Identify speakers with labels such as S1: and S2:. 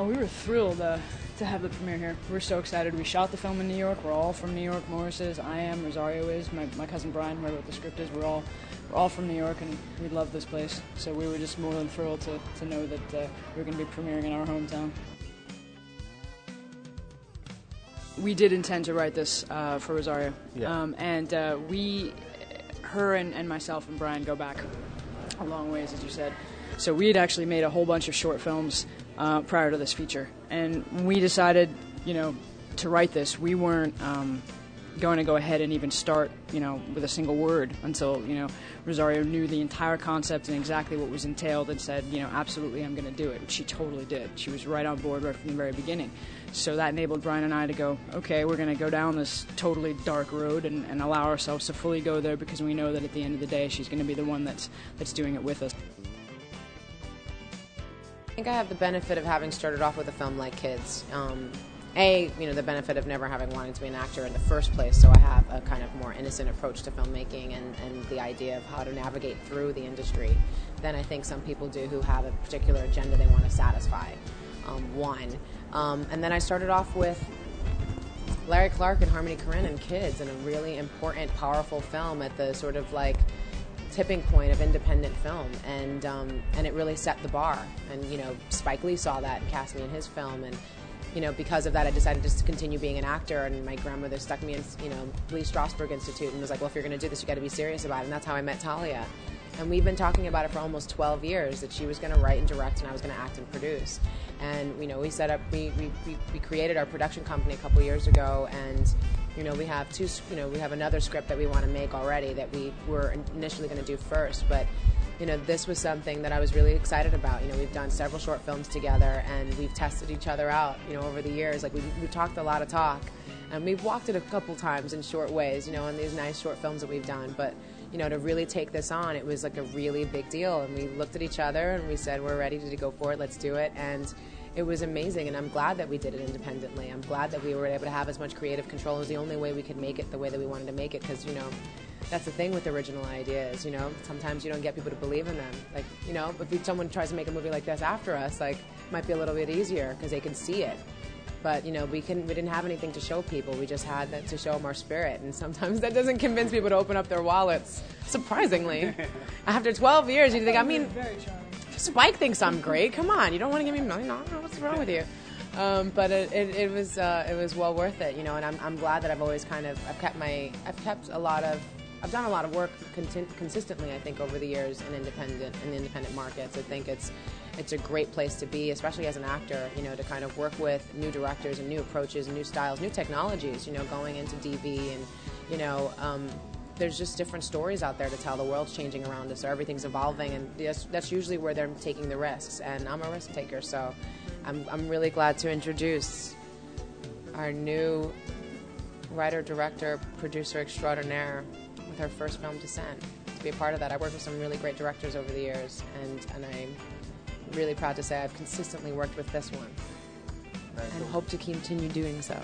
S1: We were thrilled to have the premiere here. We're so excited. We shot the film in New York. We're all from New York. Morris is, I am, Rosario is, my cousin Brian, who I wrote the script is. We're all from New York, and we love this place. So we were just more than thrilled to know that we were going to be premiering in our hometown. We did intend to write this for Rosario,
S2: yeah.
S1: Her and myself and Brian go back a long ways, as you said. So we had actually made a whole bunch of short films prior to this feature, and when we decided, to write this, we weren't going to go ahead and even start, with a single word until, Rosario knew the entire concept and exactly what was entailed and said, absolutely, I'm going to do it. She totally did. She was right on board right from the very beginning. So that enabled Brian and I to go, okay, we're going to go down this totally dark road and allow ourselves to fully go there, because we know that at the end of the day, she's going to be the one that's doing it with us.
S3: I think I have the benefit of having started off with a film like Kids. The benefit of never having wanted to be an actor in the first place, so I have a kind of more innocent approach to filmmaking and the idea of how to navigate through the industry than I think some people do who have a particular agenda they want to satisfy. And then I started off with Larry Clark and Harmony Korine and Kids, and a really important, powerful film at the sort of like tipping point of independent film, and it really set the bar. And Spike Lee saw that and cast me in his film, and because of that, I decided just to continue being an actor. And my grandmother stuck me in Lee Strasberg Institute and was like, well, if you're going to do this, you got to be serious about it. And that's how I met Talia. And we've been talking about it for almost 12 years, that she was going to write and direct and I was going to act and produce. And we set up, we created our production company a couple years ago, and we have we have another script that we want to make already that we were initially going to do first, but this was something that I was really excited about. We've done several short films together, and we've tested each other out over the years. Like we talked a lot of talk, and we've walked it a couple times in short ways, in these nice short films that we've done. But to really take this on, it was like a really big deal. And we looked at each other and we said, we're ready to go for it, let's do it. And it was amazing, and I'm glad that we did it independently. I'm glad that we were able to have as much creative control. It was the only way we could make it the way that we wanted to make it, because, that's the thing with original ideas, sometimes you don't get people to believe in them. Like, if someone tries to make a movie like this after us, like, it might be a little bit easier because they can see it. But, we didn't have anything to show people. We just had to show them our spirit. And sometimes that doesn't convince people to open up their wallets, surprisingly. After 12 years, you think, Spike thinks I'm great. Come on, you don't want to give me money? No, what's wrong with you? But it was well worth it, and I'm glad that I've always I've done a lot of work consistently, I think, over the years in independent markets. I think it's a great place to be, especially as an actor, to kind of work with new directors and new approaches and new styles, new technologies, going into DV, and, there's just different stories out there to tell. The world's changing around us, so everything's evolving, and that's usually where they're taking the risks, and I'm a risk taker, so I'm really glad to introduce our new writer, director, producer extraordinaire with her first film, Descent, to be a part of that. I worked with some really great directors over the years, and I'm really proud to say I've consistently worked with this one, and hope to continue doing so.